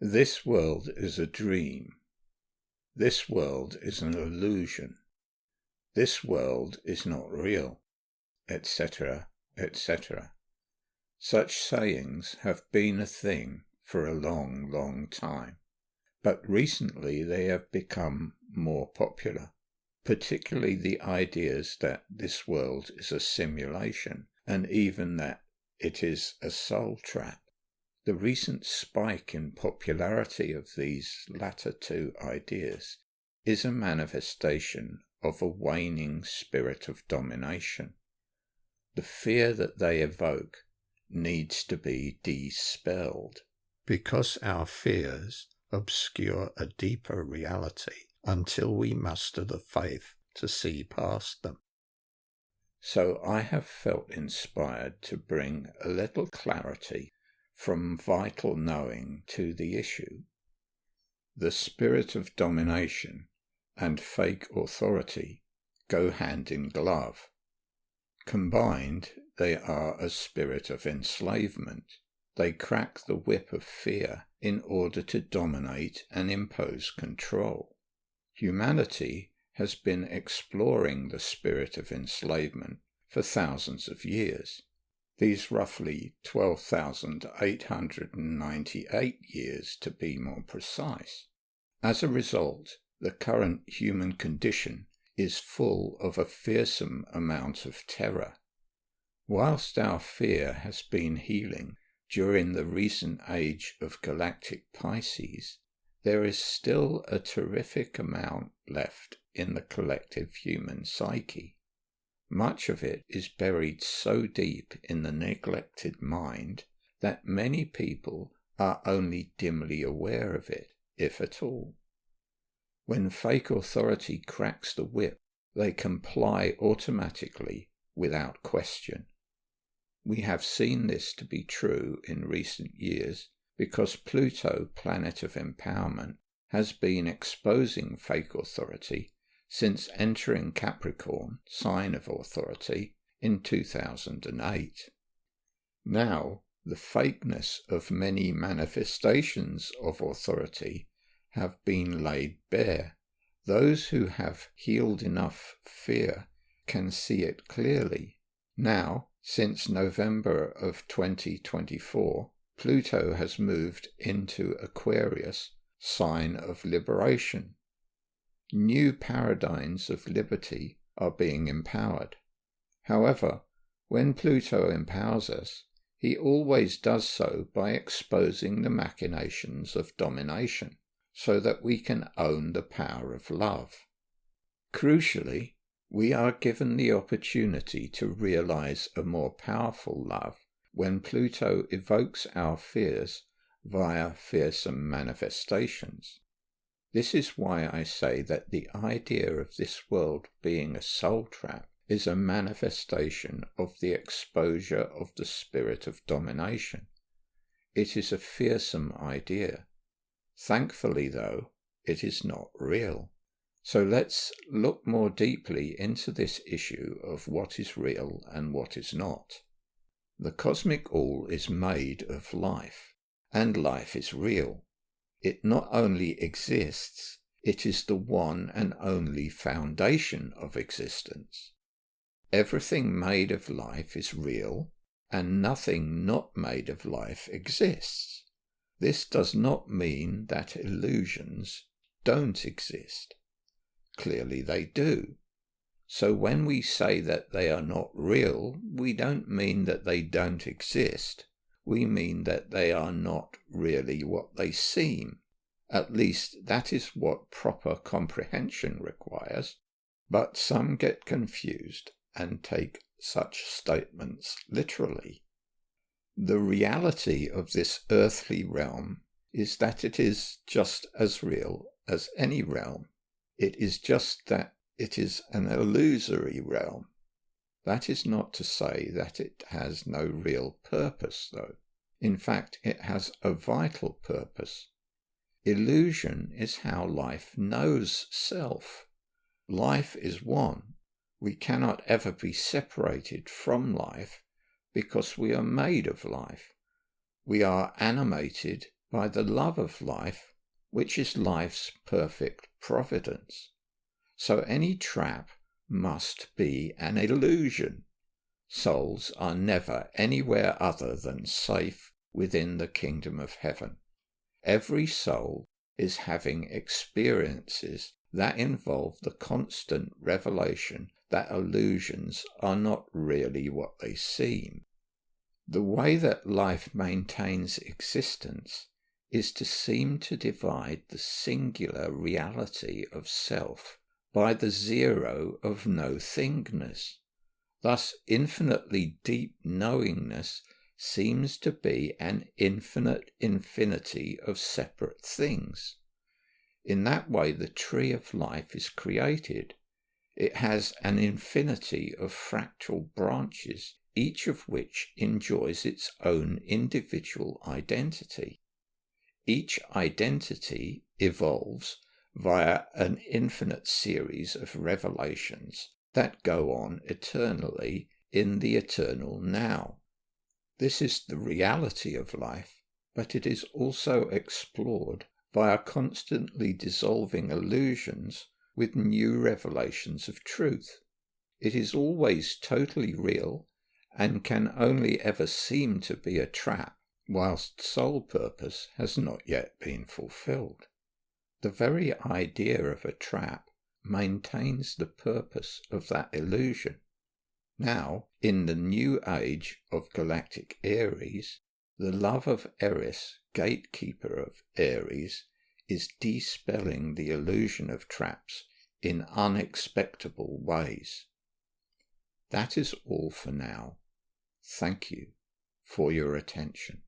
This world is a dream. This world is an illusion. This world is not real, etc., etc. Such sayings have been a thing for a long, long time, but recently they have become more popular, particularly the ideas that this world is a simulation, and even that it is a soul trap. The recent spike in popularity of these latter two ideas is a manifestation of a waning spirit of domination. The fear that they evoke needs to be dispelled, because our fears obscure a deeper reality until we muster the faith to see past them. So I have felt inspired to bring a little clarity from vital knowing to the issue. The spirit of domination and fake authority go hand in glove. Combined, they are a spirit of enslavement. They crack the whip of fear in order to dominate and impose control. Humanity has been exploring the spirit of enslavement for thousands of years. These roughly 12,898 years to be more precise. As a result, the current human condition is full of a fearsome amount of terror. Whilst our fear has been healing during the recent age of galactic Pisces, there is still a terrific amount left in the collective human psyche. Much of it is buried so deep in the neglected mind that many people are only dimly aware of it, if at all. When fake authority cracks the whip, they comply automatically without question. We have seen this to be true in recent years because Pluto, planet of empowerment, has been exposing fake authority since entering Capricorn, sign of authority, in 2008. Now, the fakeness of many manifestations of authority have been laid bare. Those who have healed enough fear can see it clearly. Now, since November of 2024, Pluto has moved into Aquarius, sign of liberation. New paradigms of liberty are being empowered. However, when Pluto empowers us, he always does so by exposing the machinations of domination, so that we can own the power of love. Crucially, we are given the opportunity to realize a more powerful love when Pluto evokes our fears via fearsome manifestations. This is why I say that the idea of this world being a soul trap is a manifestation of the exposure of the spirit of domination. It is a fearsome idea. Thankfully, though, it is not real. So let's look more deeply into this issue of what is real and what is not. The cosmic all is made of life, and life is real. It not only exists, it is the one and only foundation of existence. Everything made of life is real, and nothing not made of life exists. This does not mean that illusions don't exist. Clearly they do. So when we say that they are not real, we don't mean that they don't exist. We mean that they are not really what they seem. At least that is what proper comprehension requires. But some get confused and take such statements literally. The reality of this earthly realm is that it is just as real as any realm. It is just that it is an illusory realm. That is not to say that it has no real purpose, though. In fact, it has a vital purpose. Illusion is how life knows self. Life is one. We cannot ever be separated from life because we are made of life. We are animated by the love of life, which is life's perfect providence. So any trap must be an illusion. Souls are never anywhere other than safe within the kingdom of heaven. Every soul is having experiences that involve the constant revelation that illusions are not really what they seem. The way that life maintains existence is to seem to divide the singular reality of self by the zero of no-thingness. Thus, infinitely deep knowingness seems to be an infinite infinity of separate things. In that way, the tree of life is created. It has an infinity of fractal branches, each of which enjoys its own individual identity. Each identity evolves via an infinite series of revelations that go on eternally in the eternal now. This is the reality of life, but it is also explored via constantly dissolving illusions with new revelations of truth. It is always totally real and can only ever seem to be a trap, whilst soul purpose has not yet been fulfilled. The very idea of a trap maintains the purpose of that illusion. Now, in the new age of galactic Aries, the love of Eris, gatekeeper of Aries, is dispelling the illusion of traps in unexpectable ways. That is all for now. Thank you for your attention.